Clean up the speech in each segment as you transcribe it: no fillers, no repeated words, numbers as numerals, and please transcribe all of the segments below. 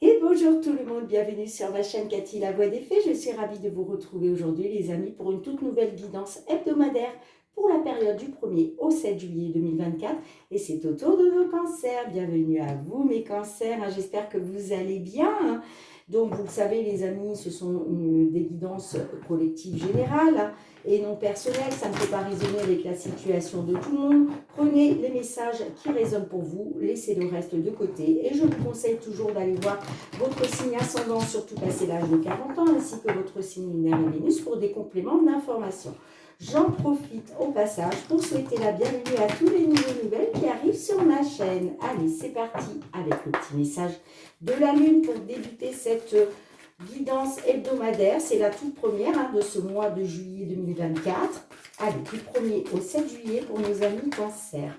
Et bonjour tout le monde, bienvenue sur ma chaîne Cathy la Voix des Fées. Je suis ravie de vous retrouver aujourd'hui les amis pour une toute nouvelle guidance hebdomadaire pour la période du 1er au 7 juillet 2024. Et c'est au tour de nos cancers. Bienvenue à vous mes cancers, j'espère que vous allez bien. Donc vous le savez les amis, ce sont des guidances collectives générales et non personnelles. Ça ne peut pas résonner avec la situation de tout le monde. Prenez les messages qui résonnent pour vous, laissez le reste de côté. Et je vous conseille toujours d'aller voir votre signe ascendant, surtout passé l'âge de 40 ans, ainsi que votre signe lunaire et Vénus pour des compléments d'information. J'en profite au passage pour souhaiter la bienvenue à tous les nouveaux nouvelles qui arrivent sur ma chaîne. Allez, c'est parti avec le petit message de la Lune pour débuter cette guidance hebdomadaire. C'est la toute première de ce mois de juillet 2024. Allez, du 1er au 7 juillet pour nos amis Cancer.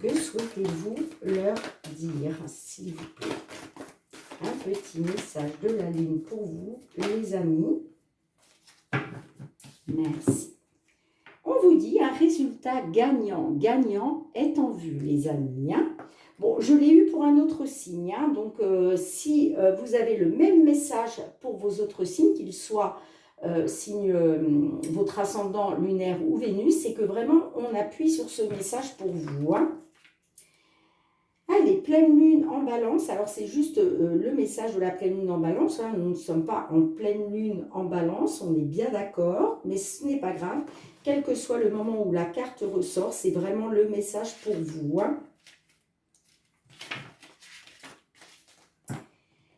Que souhaitez-vous leur dire, s'il vous plaît? Un petit message de la Lune pour vous, les amis. Merci. On vous dit un résultat gagnant. Gagnant est en vue, les amis. Bon, je l'ai eu pour un autre signe. Donc, si vous avez le même message pour vos autres signes, qu'ils soient votre ascendant lunaire ou Vénus, c'est que vraiment, on appuie sur ce message pour vous. Allez, pleine lune en balance. Alors, c'est juste le message de la pleine lune en balance. Nous ne sommes pas en pleine lune en balance, on est bien d'accord, mais ce n'est pas grave. Quel que soit le moment où la carte ressort, c'est vraiment le message pour vous.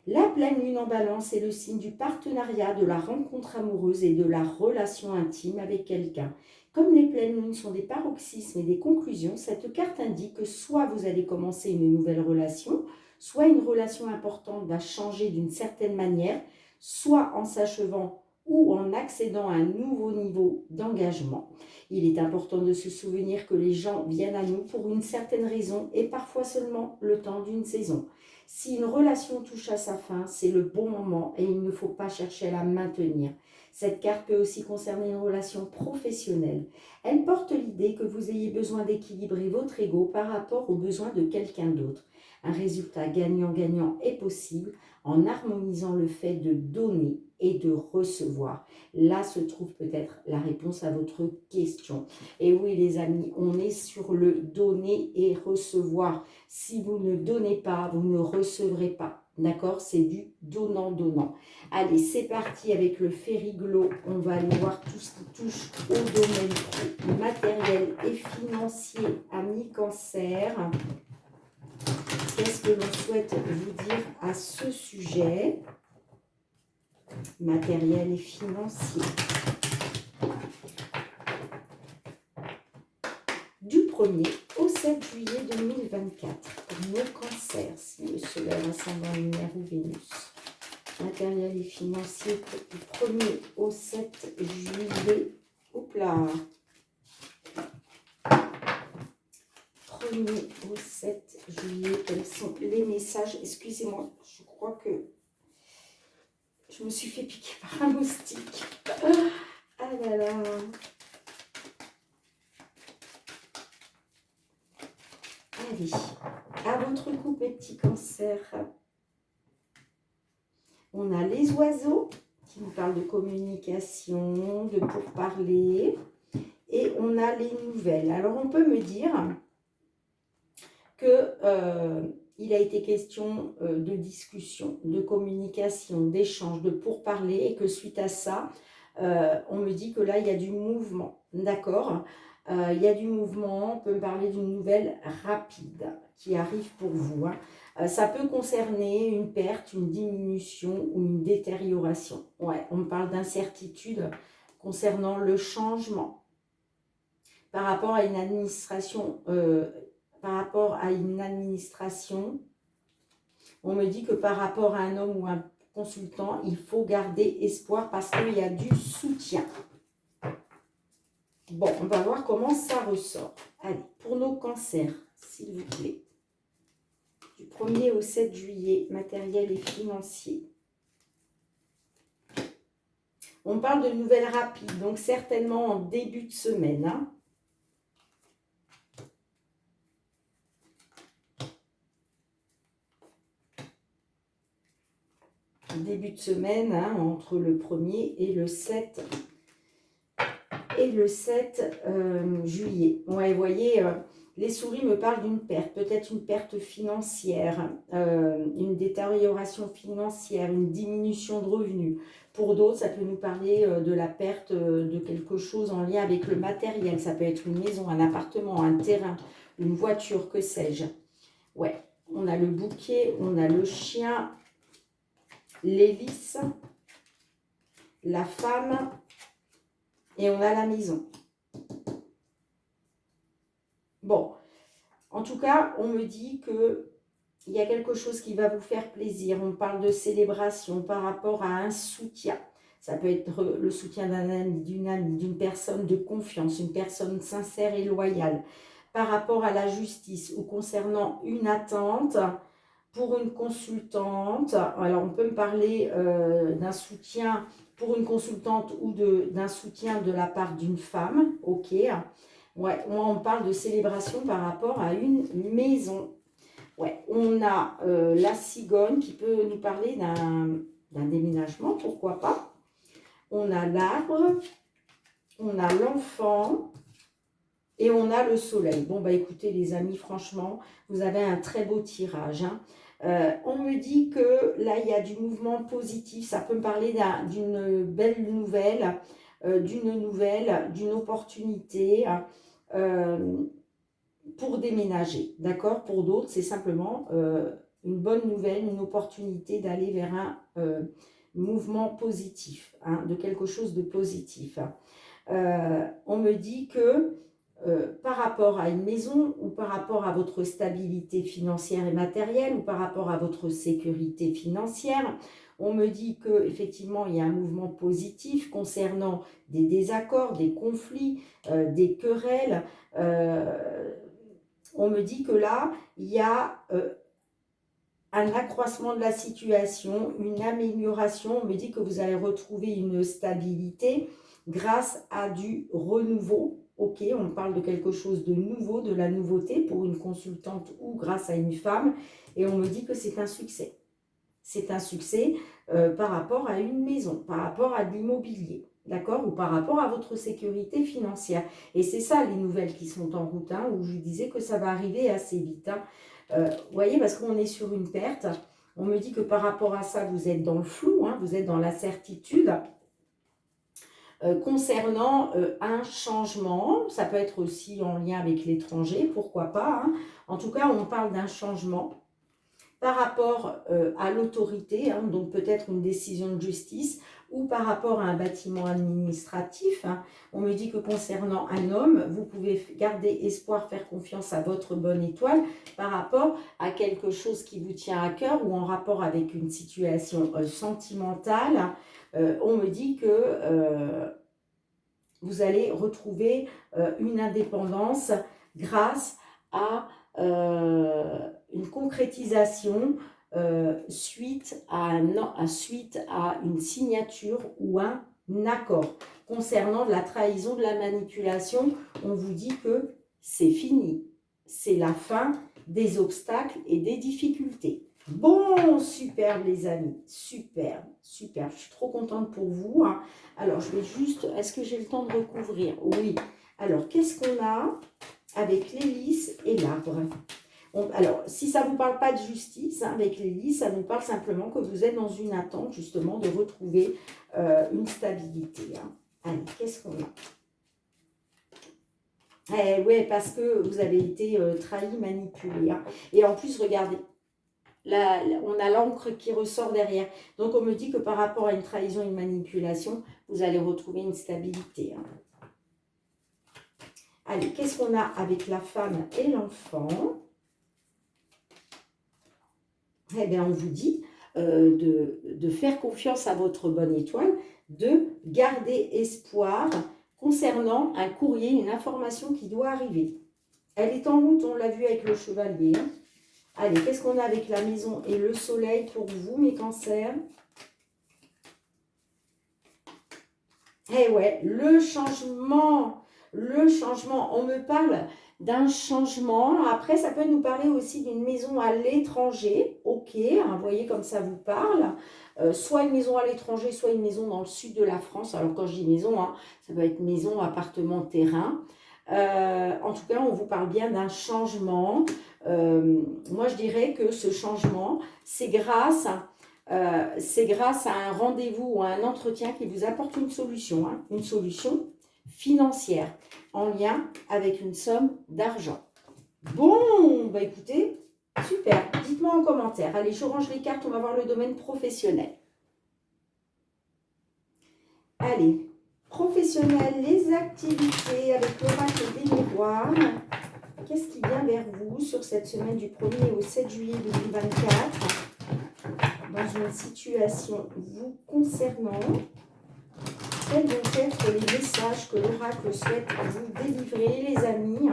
La pleine lune en balance est le signe du partenariat, de la rencontre amoureuse et de la relation intime avec quelqu'un. Comme les pleines lunes sont des paroxysmes et des conclusions, cette carte indique que soit vous allez commencer une nouvelle relation, soit une relation importante va changer d'une certaine manière, soit en s'achevant ou en accédant à un nouveau niveau d'engagement. Il est important de se souvenir que les gens viennent à nous pour une certaine raison et parfois seulement le temps d'une saison. Si une relation touche à sa fin, c'est le bon moment et il ne faut pas chercher à la maintenir. Cette carte peut aussi concerner une relation professionnelle. Elle porte l'idée que vous ayez besoin d'équilibrer votre ego par rapport aux besoins de quelqu'un d'autre. Un résultat gagnant-gagnant est possible en harmonisant le fait de donner et de recevoir. Là se trouve peut-être la réponse à votre question. Et oui les amis, on est sur le donner et recevoir. Si vous ne donnez pas, vous ne recevrez pas. D'accord? C'est du donnant-donnant. Allez, c'est parti avec le Fériglo. On va aller voir tout ce qui touche au domaine matériel et financier, amis Cancer. Qu'est-ce que l'on souhaite vous dire à ce sujet matériel et financier? Du 1er au 7 juillet 2024 pour nos cancers, si le soleil ascendant lunaire ou Vénus. Matériel et financier du 1er au 7 juillet. Hop là. 1er au 7 juillet, quels sont les messages? Excusez-moi, je crois que je me suis fait piquer par un moustique. Ah là là. Allez, à votre coupe, mes petits cancers. On a les oiseaux qui nous parlent de communication, de pourparler. Et on a les nouvelles. Alors, on peut me dire que il a été question de discussion, de communication, d'échange, de pourparler. Et que suite à ça, on me dit que là, il y a du mouvement. D'accord ? Il y a du mouvement, on peut me parler d'une nouvelle rapide qui arrive pour vous. Ça peut concerner une perte, une diminution ou une détérioration. Ouais, on me parle d'incertitude concernant le changement. Par rapport à une administration, on me dit que par rapport à un homme ou un consultant, il faut garder espoir parce qu'il y a du soutien. Bon, on va voir comment ça ressort. Allez, pour nos cancers, s'il vous plaît. Du 1er au 7 juillet, matériel et financier. On parle de nouvelles rapides, donc certainement en début de semaine. début de semaine, hein, entre le 1er et le 7 juillet. Ouais, vous voyez, les souris me parlent d'une perte, peut-être une perte financière, une détérioration financière, une diminution de revenus. Pour d'autres, ça peut nous parler de la perte de quelque chose en lien avec le matériel. Ça peut être une maison, un appartement, un terrain, une voiture, que sais-je. Ouais, on a le bouquet, on a le chien, l'hélice, la femme et on a la maison. Bon, en tout cas, on me dit qu'il y a quelque chose qui va vous faire plaisir. On parle de célébration par rapport à un soutien. Ça peut être le soutien d'un ami, d'une personne de confiance, une personne sincère et loyale. Par rapport à la justice ou concernant une attente pour une consultante. Alors, on peut me parler d'un soutien pour une consultante ou d'un soutien de la part d'une femme. Ok. Ouais, on parle de célébration par rapport à une maison. Ouais, on a la cigogne qui peut nous parler d'un déménagement, pourquoi pas. On a l'arbre, on a l'enfant et on a le soleil. Bon, bah écoutez les amis, franchement, vous avez un très beau tirage. Hein. On me dit que là, il y a du mouvement positif. Ça peut me parler d'une belle nouvelle, d'une opportunité. Pour déménager, d'accord? Pour d'autres, c'est simplement une bonne nouvelle, une opportunité d'aller vers un mouvement positif, hein, de quelque chose de positif. On me dit que par rapport à une maison ou par rapport à votre stabilité financière et matérielle ou par rapport à votre sécurité financière, on me dit qu'effectivement, il y a un mouvement positif concernant des désaccords, des conflits, des querelles. On me dit que là, il y a un accroissement de la situation, une amélioration. On me dit que vous allez retrouver une stabilité grâce à du renouveau. Ok, on parle de quelque chose de nouveau, de la nouveauté pour une consultante ou grâce à une femme. Et on me dit que c'est un succès. C'est un succès par rapport à une maison, par rapport à de l'immobilier. D'accord? Ou par rapport à votre sécurité financière. Et c'est ça les nouvelles qui sont en route, hein, où je vous disais que ça va arriver assez vite. Hein. Vous voyez, parce qu'on est sur une perte. On me dit que par rapport à ça, vous êtes dans le flou, hein, vous êtes dans l'incertitude. Concernant un changement, ça peut être aussi en lien avec l'étranger, pourquoi pas. Hein. En tout cas, on parle d'un changement par rapport à l'autorité, hein, donc peut-être une décision de justice, ou par rapport à un bâtiment administratif. Hein. On me dit que concernant un homme, vous pouvez garder espoir, faire confiance à votre bonne étoile par rapport à quelque chose qui vous tient à cœur ou en rapport avec une situation sentimentale. On me dit que vous allez retrouver une indépendance grâce à une concrétisation suite à une signature ou un accord. Concernant la trahison, de la manipulation, on vous dit que c'est fini. C'est la fin des obstacles et des difficultés. Bon, superbe les amis, superbe, superbe. Je suis trop contente pour vous. Hein. Alors, je vais juste... Est-ce que j'ai le temps de recouvrir? Oui. Alors, qu'est-ce qu'on a avec l'hélice et l'arbre? Alors, si ça ne vous parle pas de justice, hein, avec l'hélice, ça nous parle simplement que vous êtes dans une attente, justement, de retrouver une stabilité. Hein. Allez, qu'est-ce qu'on a? Oui, parce que vous avez été trahi, manipulé. Hein. Et en plus, regardez. Là, on a l'encre qui ressort derrière. Donc, on me dit que par rapport à une trahison et une manipulation, vous allez retrouver une stabilité. Hein. Allez, qu'est-ce qu'on a avec la femme et l'enfant? Eh bien, on vous dit de faire confiance à votre bonne étoile, de garder espoir concernant un courrier, une information qui doit arriver. Elle est en route, on l'a vu avec le chevalier. Hein. Allez, qu'est-ce qu'on a avec la maison et le soleil pour vous, mes cancers? Eh ouais, le changement le changement, on me parle d'un changement. Après, ça peut nous parler aussi d'une maison à l'étranger. Ok, hein, vous voyez comme ça vous parle. Soit une maison à l'étranger, soit une maison dans le sud de la France. Alors quand je dis maison, hein, ça peut être maison, appartement, terrain. En tout cas, on vous parle bien d'un changement. Moi, je dirais que ce changement, c'est grâce à un rendez-vous ou à un entretien qui vous apporte une solution, hein, une solution financière en lien avec une somme d'argent. Bon, bah écoutez, super. Dites-moi en commentaire. Allez, je range les cartes, on va voir le domaine professionnel. Allez, professionnel, les activités avec l'oracle des miroirs. Qu'est-ce qui vient vers vous sur cette semaine du 1er au 7 juillet 2024 dans une situation vous concernant? Quels vont être les messages que l'oracle souhaite vous délivrer, les amis?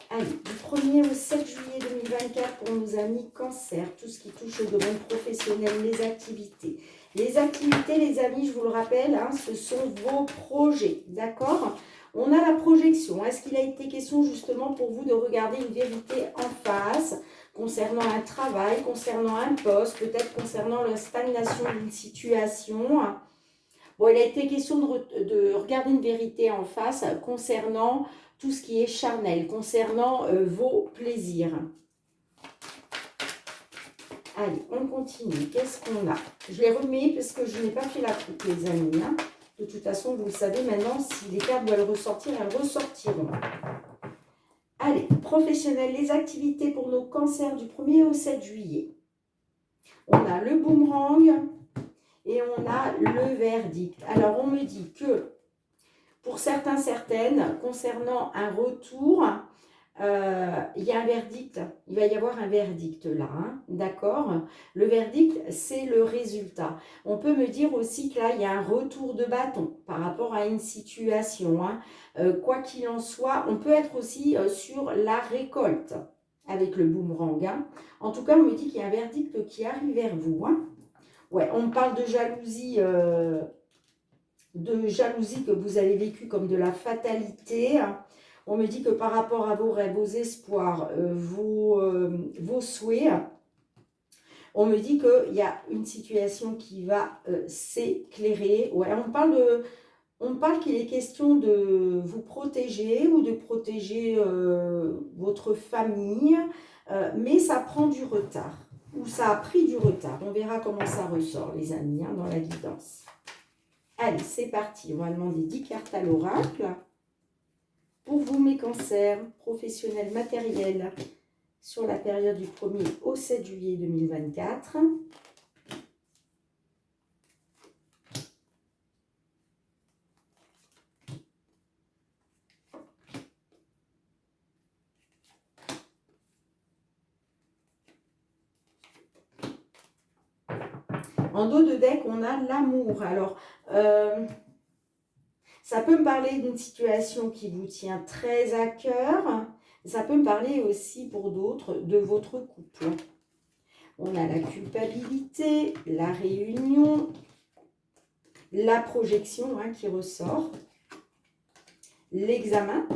Allez, du 1er au 7 juillet 2024 pour nos amis Cancer, tout ce qui touche au domaine professionnel, les activités. Les activités, les amis, je vous le rappelle, hein, ce sont vos projets, d'accord? On a la projection. Est-ce qu'il a été question justement pour vous de regarder une vérité en face concernant un travail, concernant un poste, peut-être concernant la stagnation d'une situation? Bon, il a été question de regarder une vérité en face concernant tout ce qui est charnel, concernant vos plaisirs. Allez, on continue. Qu'est-ce qu'on a? Je les remets parce que je n'ai pas fait la coupe, les amis. Hein. De toute façon, vous le savez maintenant, si les cartes veulent ressortir, elles ressortiront. Allez, professionnel, les activités pour nos cancers du 1er au 7 juillet. On a le boomerang et on a le verdict. Alors, on me dit que pour certains, certaines, concernant un retour, il y a un verdict, il va y avoir un verdict là, hein, d'accord? Le verdict, c'est le résultat. On peut me dire aussi que là, il y a un retour de bâton par rapport à une situation. Hein. Quoi qu'il en soit, on peut être aussi sur la récolte avec le boomerang. Hein. En tout cas, on me dit qu'il y a un verdict qui arrive vers vous. Hein. Ouais, on me parle de jalousie que vous avez vécu comme de la fatalité. On me dit que par rapport à vos rêves, vos espoirs, vos souhaits, on me dit qu'il y a une situation qui va s'éclairer. Ouais, on parle qu'il est question de vous protéger ou de protéger votre famille, mais ça prend du retard, ou ça a pris du retard. On verra comment ça ressort, les amis, hein, dans la guidance. Allez, c'est parti. On va demander 10 cartes à l'oracle. Pour vous, mes cancers, professionnels, matériels, sur la période du 1er au 7 juillet 2024. En dos de deck, on a l'amour. Alors, ça peut me parler d'une situation qui vous tient très à cœur. Ça peut me parler aussi pour d'autres de votre couple. On a la culpabilité, la réunion, la projection hein, qui ressort, l'examen,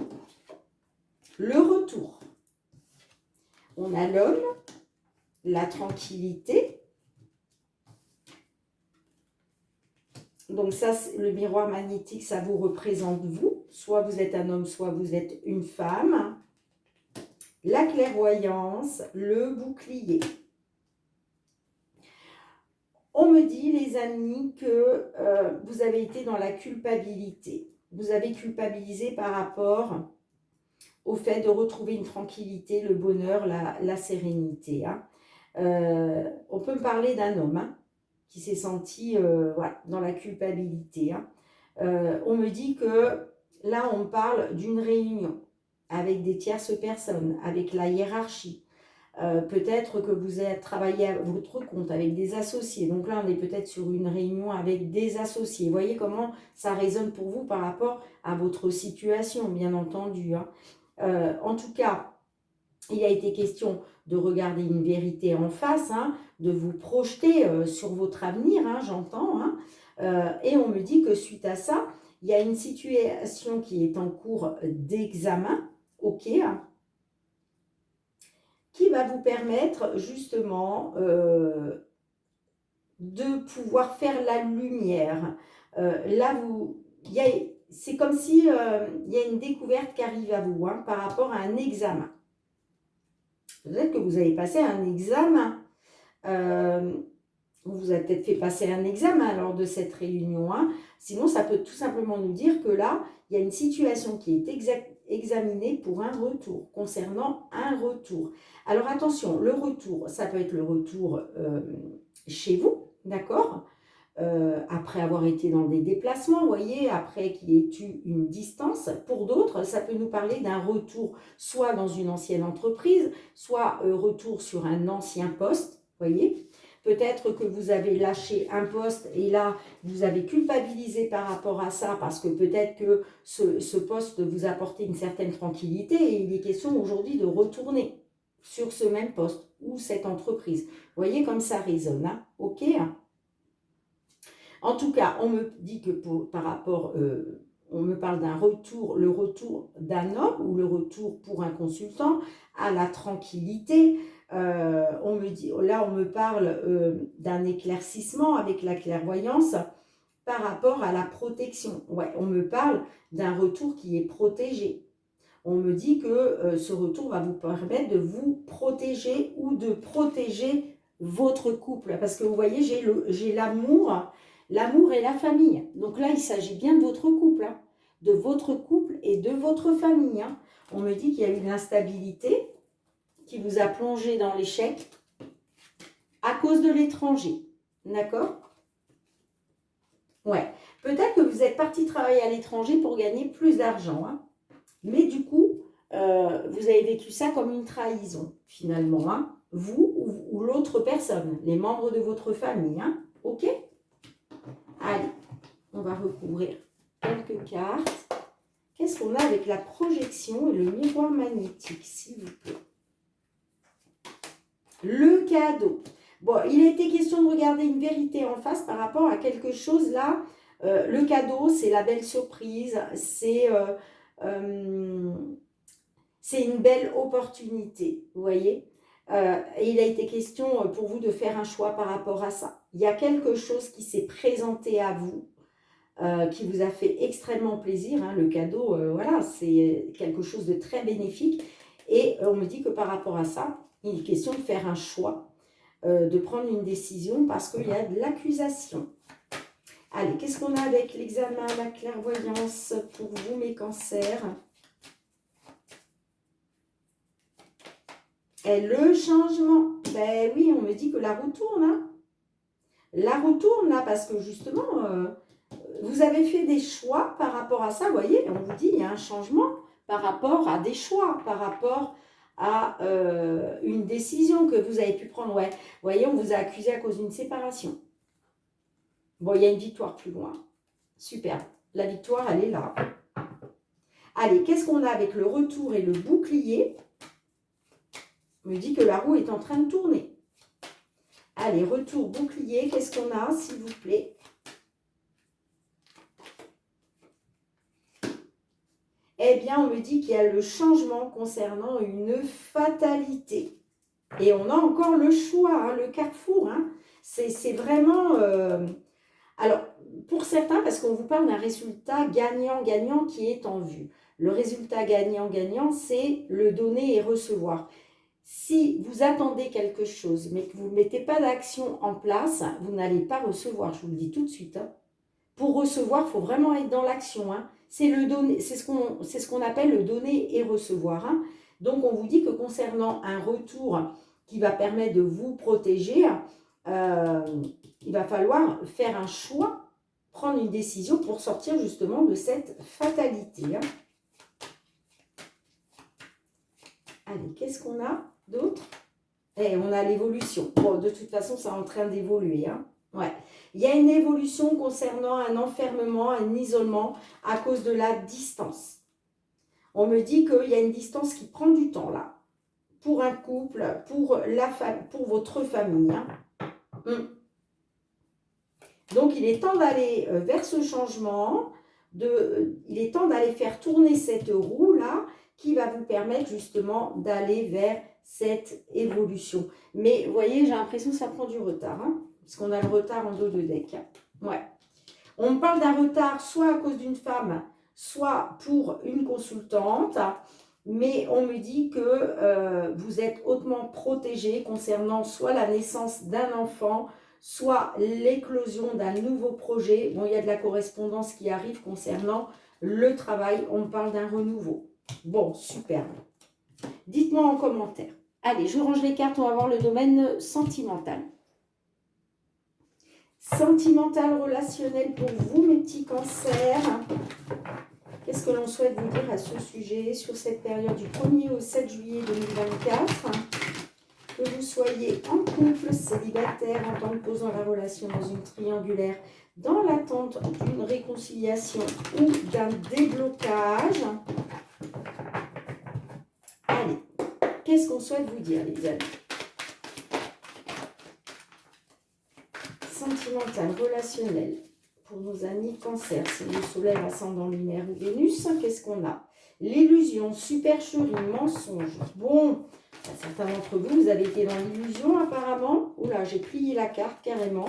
le retour. On a l'homme, la tranquillité. Donc ça, le miroir magnétique, ça vous représente vous. Soit vous êtes un homme, soit vous êtes une femme. La clairvoyance, le bouclier. On me dit, les amis, que vous avez été dans la culpabilité. Vous avez culpabilisé par rapport au fait de retrouver une tranquillité, le bonheur, la sérénité. Hein. On peut me parler d'un homme hein, qui s'est senti voilà, dans la culpabilité. Hein. On me dit que là, on parle d'une réunion avec des tierces personnes, avec la hiérarchie. Peut-être que vous avez travaillé à votre compte avec des associés. Donc là, on est peut-être sur une réunion avec des associés. Vous voyez comment ça résonne pour vous par rapport à votre situation, bien entendu. Hein. En tout cas, il a été question de regarder une vérité en face, hein, de vous projeter sur votre avenir, hein, j'entends. Hein, et on me dit que suite à ça, il y a une situation qui est en cours d'examen, ok, qui va vous permettre justement de pouvoir faire la lumière. Là, c'est comme si il y a une découverte qui arrive à vous par rapport à un examen. Peut-être que vous avez passé un examen. On vous a peut-être fait passer un examen lors de cette réunion. Sinon, ça peut tout simplement nous dire que là, il y a une situation qui est examinée pour un retour, concernant un retour. Alors attention, le retour, ça peut être le retour chez vous, d'accord, après avoir été dans des déplacements, vous voyez, après qu'il y ait eu une distance. Pour d'autres, ça peut nous parler d'un retour soit dans une ancienne entreprise, soit retour sur un ancien poste, vous voyez. Peut-être que vous avez lâché un poste et là, vous avez culpabilisé par rapport à ça parce que peut-être que ce poste vous apportait une certaine tranquillité et il est question aujourd'hui de retourner sur ce même poste ou cette entreprise. Vous voyez comme ça résonne, hein? Ok. En tout cas, on me dit que par rapport, on me parle d'un retour, le retour d'un homme ou le retour pour un consultant à la tranquillité. On me dit, là, on me parle d'un éclaircissement avec la clairvoyance par rapport à la protection. Ouais, on me parle d'un retour qui est protégé. On me dit que ce retour va vous permettre de vous protéger ou de protéger votre couple. Parce que vous voyez, j'ai l'amour et la famille. Donc là, il s'agit bien de votre couple, de votre couple et de votre famille. On me dit qu'il y a eu de l'instabilité qui vous a plongé dans l'échec à cause de l'étranger. D'accord? Ouais. Peut-être que vous êtes parti travailler à l'étranger pour gagner plus d'argent. Mais du coup, vous avez vécu ça comme une trahison, finalement. Vous ou l'autre personne, les membres de votre famille. Ok? Allez, on va recouvrir quelques cartes. Qu'est-ce qu'on a avec la projection et le miroir magnétique, s'il vous plaît? Le cadeau. Bon, il a été question de regarder une vérité en face par rapport à quelque chose là. Le cadeau, c'est la belle surprise, c'est une belle opportunité, vous voyez. Et il a été question pour vous de faire un choix par rapport à ça. Il y a quelque chose qui s'est présenté à vous, qui vous a fait extrêmement plaisir. Le cadeau, voilà, c'est quelque chose de très bénéfique. Et on me dit que par rapport à ça, il est question de faire un choix, de prendre une décision parce qu'il y a de l'accusation. Allez, qu'est-ce qu'on a avec l'examen, la clairvoyance pour vous, mes cancers? Et le changement, ben oui, on me dit que la roue tourne. La roue tourne là parce que justement, vous avez fait des choix par rapport à ça. Vous voyez, on vous dit il y a un changement par rapport à des choix, par rapport à une décision que vous avez pu prendre. Ouais, vous voyez, on vous a accusé à cause d'une séparation. Bon, il y a une victoire plus loin. Super. La victoire, elle est là. Allez, qu'est-ce qu'on a avec le retour et le bouclier? On me dit que la roue est en train de tourner. Allez, retour, bouclier, qu'est-ce qu'on a, s'il vous plaît? Eh bien, on me dit qu'il y a le changement concernant une fatalité. Et on a encore le choix, le carrefour. C'est vraiment... Alors, pour certains, parce qu'on vous parle d'un résultat gagnant-gagnant qui est en vue. Le résultat gagnant-gagnant, c'est le donner et recevoir. Si vous attendez quelque chose, mais que vous ne mettez pas d'action en place, vous n'allez pas recevoir, je vous le dis tout de suite. Pour recevoir, il faut vraiment être dans l'action. C'est ce qu'on appelle le donner et recevoir. Donc, on vous dit que concernant un retour qui va permettre de vous protéger, il va falloir faire un choix, prendre une décision pour sortir justement de cette fatalité. Allez, qu'est-ce qu'on a d'autre? On a l'évolution. Bon, de toute façon, c'est en train d'évoluer. Ouais. Il y a une évolution concernant un enfermement, un isolement à cause de la distance. On me dit qu'il y a une distance qui prend du temps là. Pour un couple, pour votre famille. Donc, il est temps d'aller vers ce changement il est temps d'aller faire tourner cette roue-là qui va vous permettre justement d'aller vers cette évolution. Mais vous voyez, j'ai l'impression que ça prend du retard, hein, parce qu'on a le retard en dos de deck. Ouais. On me parle d'un retard soit à cause d'une femme, soit pour une consultante, mais on me dit que vous êtes hautement protégé concernant soit la naissance d'un enfant, soit l'éclosion d'un nouveau projet. Bon, il y a de la correspondance qui arrive concernant le travail. On me parle d'un renouveau. Bon, super. Dites-moi en commentaire. Allez, je range les cartes, on va voir le domaine sentimental. Sentimental, relationnel pour vous, mes petits cancers. Qu'est-ce que l'on souhaite vous dire à ce sujet sur cette période du 1er au 7 juillet 2024? Que vous soyez en couple, célibataire, en temps de pause dans la relation, dans une triangulaire, dans l'attente d'une réconciliation ou d'un déblocage. Allez, qu'est-ce qu'on souhaite vous dire, les amis? Sentimental, relationnel, pour nos amis cancer, c'est le soleil, ascendant lunaire ou Vénus, qu'est-ce qu'on a? L'illusion, supercherie, mensonge. Bon, certains d'entre vous, vous avez été dans l'illusion apparemment. Oula, j'ai plié la carte carrément.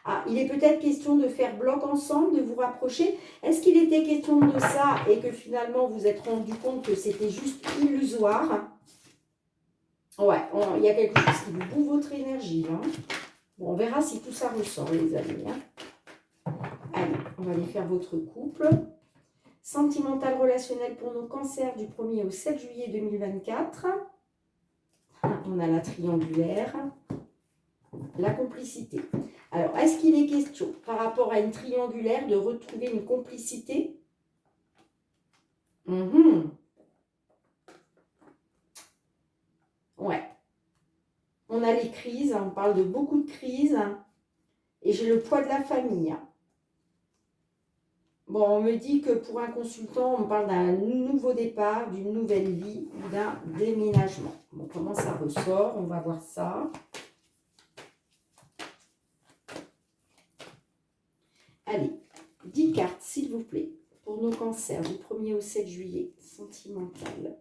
Ah, il est peut-être question de faire bloc ensemble, de vous rapprocher. Est-ce qu'il était question de ça et que finalement vous êtes rendu compte que c'était juste illusoire? Ouais, il y a quelque chose qui vous bouffe votre énergie. Hein. Bon, on verra si tout ça ressort, les amis. Hein. Allez, on va aller faire votre couple. Sentimental relationnel pour nos cancers du 1er au 7 juillet 2024. On a la triangulaire. La complicité. Alors, est-ce qu'il est question, par rapport à une triangulaire, de retrouver une complicité? Ouais. On a les crises, on parle de beaucoup de crises. Et j'ai le poids de la famille. Bon, on me dit que pour un consultant, on parle d'un nouveau départ, d'une nouvelle vie ou d'un déménagement. Bon, comment ça ressort? On va voir ça. Allez, 10 cartes, s'il vous plaît, pour nos cancers du 1er au 7 juillet, sentimental.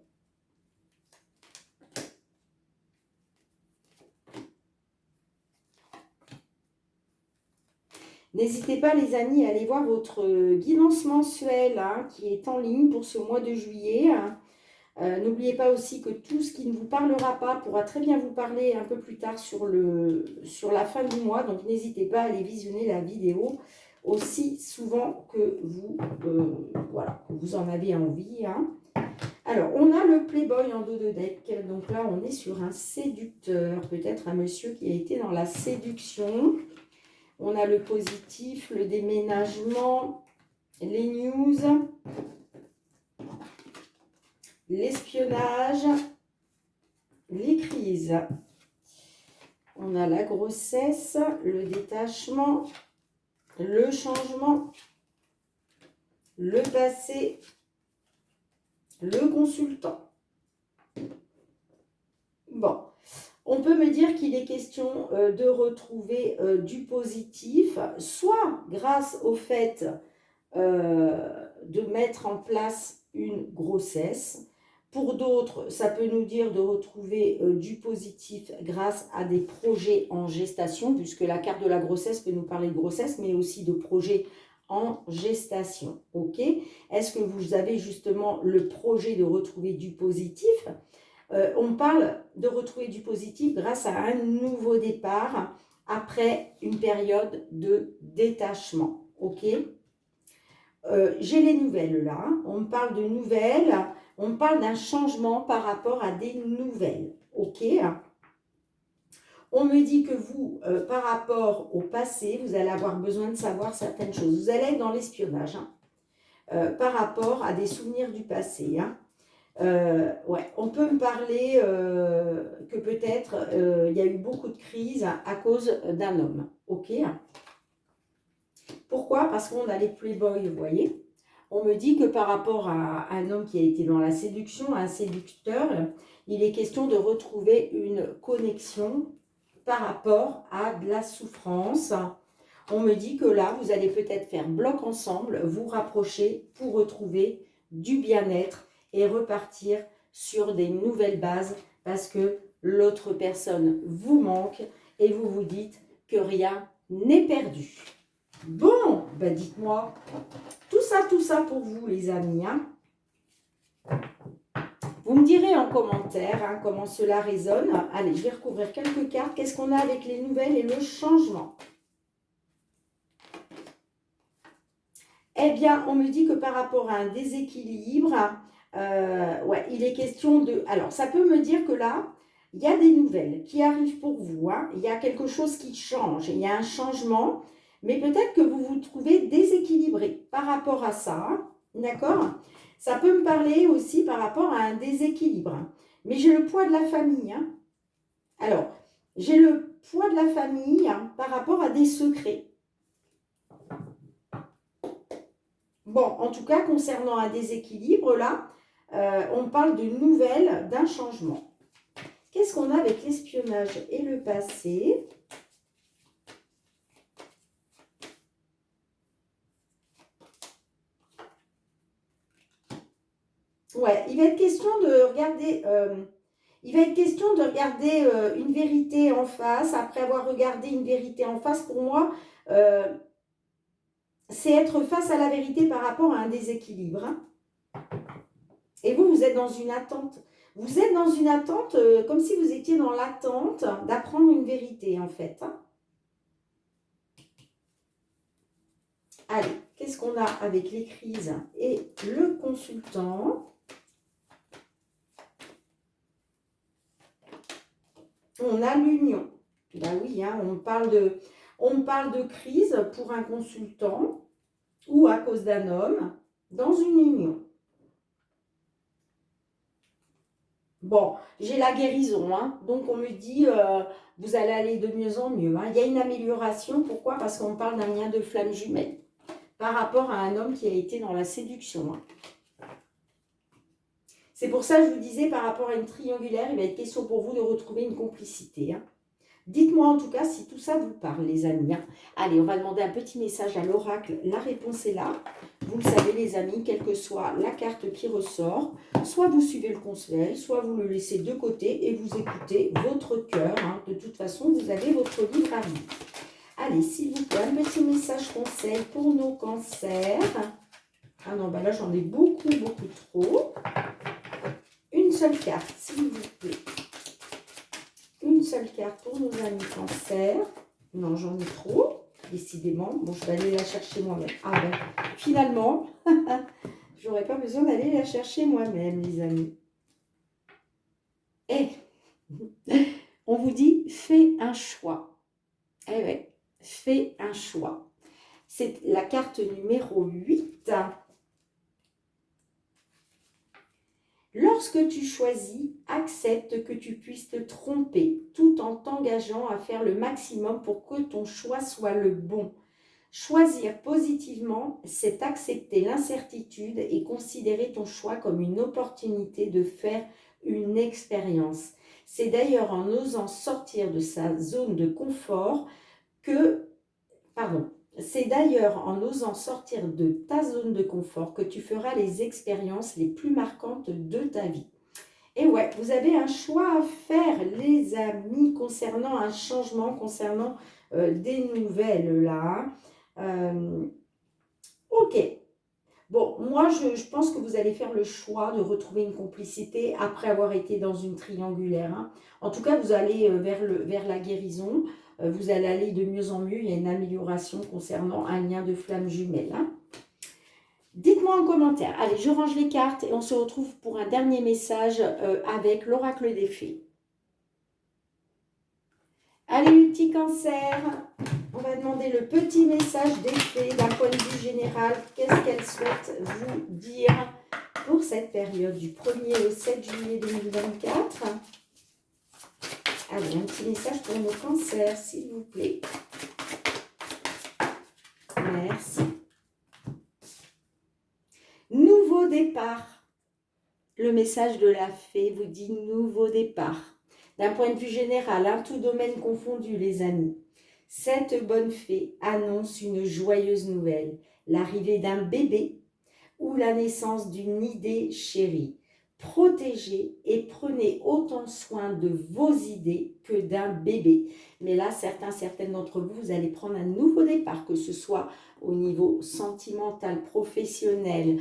N'hésitez pas, les amis, à aller voir votre guidance mensuelle hein, qui est en ligne pour ce mois de juillet. N'oubliez pas aussi que tout ce qui ne vous parlera pas pourra très bien vous parler un peu plus tard sur la fin du mois. Donc, n'hésitez pas à aller visionner la vidéo aussi souvent que vous, voilà, que vous en avez envie. Hein. Alors, on a le Playboy en dos de deck. Donc là, on est sur un séducteur, peut-être un monsieur qui a été dans la séduction. On a le positif, le déménagement, les news, l'espionnage, les crises. On a la grossesse, le détachement, le changement, le passé, le consultant. Bon. On peut me dire qu'il est question de retrouver du positif, soit grâce au fait de mettre en place une grossesse. Pour d'autres, ça peut nous dire de retrouver du positif grâce à des projets en gestation, puisque la carte de la grossesse peut nous parler de grossesse, mais aussi de projets en gestation. Ok? Est-ce que vous avez justement le projet de retrouver du positif ? On parle de retrouver du positif grâce à un nouveau départ après une période de détachement. Ok, j'ai les nouvelles là. On me parle de nouvelles. On me parle d'un changement par rapport à des nouvelles. Ok, on me dit que vous, par rapport au passé, vous allez avoir besoin de savoir certaines choses. Vous allez être dans l'espionnage par rapport à des souvenirs du passé. Hein. Ouais, on peut me parler que peut-être il y a eu beaucoup de crises à cause d'un homme. Ok. Pourquoi? Parce qu'on a les playboys, vous voyez. On me dit que par rapport à un homme qui a été dans la séduction, un séducteur, il est question de retrouver une connexion par rapport à de la souffrance. On me dit que là, vous allez peut-être faire bloc ensemble, vous rapprocher pour retrouver du bien-être et repartir sur des nouvelles bases parce que l'autre personne vous manque et vous vous dites que rien n'est perdu. Bon, ben dites-moi, tout ça pour vous les amis. Hein. Vous me direz en commentaire hein, comment cela résonne. Allez, je vais recouvrir quelques cartes. Qu'est-ce qu'on a avec les nouvelles et le changement? Eh bien, on me dit que par rapport à un déséquilibre, ouais, il est question de... Alors, ça peut me dire que là, il y a des nouvelles qui arrivent pour vous. Hein. Il y a quelque chose qui change. Il y a un changement. Mais peut-être que vous vous trouvez déséquilibré par rapport à ça. Hein. D'accord? Ça peut me parler aussi par rapport à un déséquilibre. Mais j'ai le poids de la famille. Hein. Alors, j'ai le poids de la famille hein, par rapport à des secrets. Bon, en tout cas, concernant un déséquilibre, là, on parle de nouvelles, d'un changement. Qu'est-ce qu'on a avec l'espionnage et le passé? Ouais, il va être question de regarder, une vérité en face. Après avoir regardé une vérité en face, pour moi, c'est être face à la vérité par rapport à un déséquilibre. Hein. Et vous, vous êtes dans une attente. Vous êtes dans une attente comme si vous étiez dans l'attente d'apprendre une vérité, en fait. Hein. Allez, qu'est-ce qu'on a avec les crises et le consultant? On a l'union. Ben oui, hein, on parle de crise pour un consultant ou à cause d'un homme dans une union. Bon, j'ai la guérison, hein, donc on me dit, vous allez aller de mieux en mieux. Hein. Il y a une amélioration, pourquoi? Parce qu'on parle d'un lien de flamme jumelle par rapport à un homme qui a été dans la séduction. Hein. C'est pour ça que je vous disais, par rapport à une triangulaire, il va être question pour vous de retrouver une complicité. Hein. Dites-moi en tout cas si tout ça vous parle, les amis. Hein. Allez, on va demander un petit message à l'oracle. La réponse est là. Vous le savez, les amis, quelle que soit la carte qui ressort, soit vous suivez le conseil, soit vous le laissez de côté et vous écoutez votre cœur. Hein. De toute façon, vous avez votre libre avis. Allez, s'il vous plaît, un petit message conseil pour nos cancers. Ah non, bah là, j'en ai beaucoup trop. Une seule carte, s'il vous plaît. Une seule carte pour nos amis cancer. Non, j'en ai trop, décidément. Bon, je vais aller la chercher moi-même. Ah ben, finalement, j'aurais pas besoin d'aller la chercher moi-même, les amis. Eh, on vous dit, fais un choix. Eh ouais, fais un choix. C'est la carte numéro 8. Lorsque tu choisis, accepte que tu puisses te tromper tout en t'engageant à faire le maximum pour que ton choix soit le bon. Choisir positivement, c'est accepter l'incertitude et considérer ton choix comme une opportunité de faire une expérience. C'est d'ailleurs en osant sortir de sa zone de confort c'est d'ailleurs en osant sortir de ta zone de confort que tu feras les expériences les plus marquantes de ta vie. Et ouais, vous avez un choix à faire, les amis, concernant un changement, concernant des nouvelles là. Ok. Bon, moi, je pense que vous allez faire le choix de retrouver une complicité après avoir été dans une triangulaire. Hein. En tout cas, vous allez vers la guérison. Vous allez aller de mieux en mieux. Il y a une amélioration concernant un lien de flamme jumelle. Hein. Dites-moi en commentaire. Allez, je range les cartes et on se retrouve pour un dernier message avec l'oracle des fées. Allez, les petits cancers, on va demander le petit message des fées d'un point de vue général. Qu'est-ce qu'elles souhaitent vous dire pour cette période du 1er au 7 juillet 2024? Allez, un petit message pour nos cancers, s'il vous plaît. Merci. Nouveau départ. Le message de la fée vous dit nouveau départ. D'un point de vue général, hein, tout domaine confondu, les amis. Cette bonne fée annonce une joyeuse nouvelle, l'arrivée d'un bébé ou la naissance d'une idée chérie. Protégez et prenez autant soin de vos idées que d'un bébé. Mais là, certaines d'entre vous, vous allez prendre un nouveau départ, que ce soit au niveau sentimental, professionnel,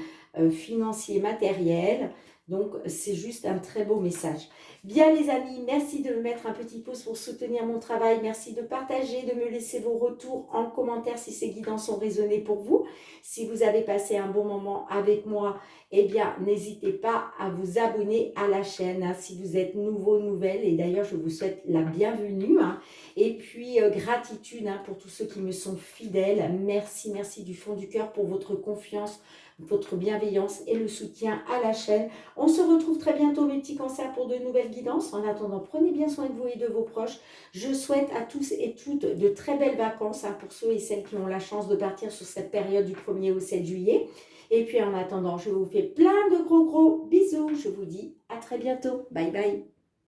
financier, matériel. Donc, c'est juste un très beau message. Bien les amis, merci de me mettre un petit pouce pour soutenir mon travail. Merci de partager, de me laisser vos retours en commentaire si ces guidances ont résonné pour vous. Si vous avez passé un bon moment avec moi, eh bien, n'hésitez pas à vous abonner à la chaîne, hein, si vous êtes nouveau, nouvelle. Et d'ailleurs, je vous souhaite la bienvenue, hein. Et puis, gratitude, hein, pour tous ceux qui me sont fidèles. Merci, merci du fond du cœur pour votre confiance, votre bienveillance et le soutien à la chaîne. On se retrouve très bientôt, mes petits cancers, pour de nouvelles guidances. En attendant, prenez bien soin de vous et de vos proches. Je souhaite à tous et toutes de très belles vacances, hein, pour ceux et celles qui ont la chance de partir sur cette période du 1er au 7 juillet. Et puis en attendant, je vous fais plein de gros bisous. Je vous dis à très bientôt. Bye bye.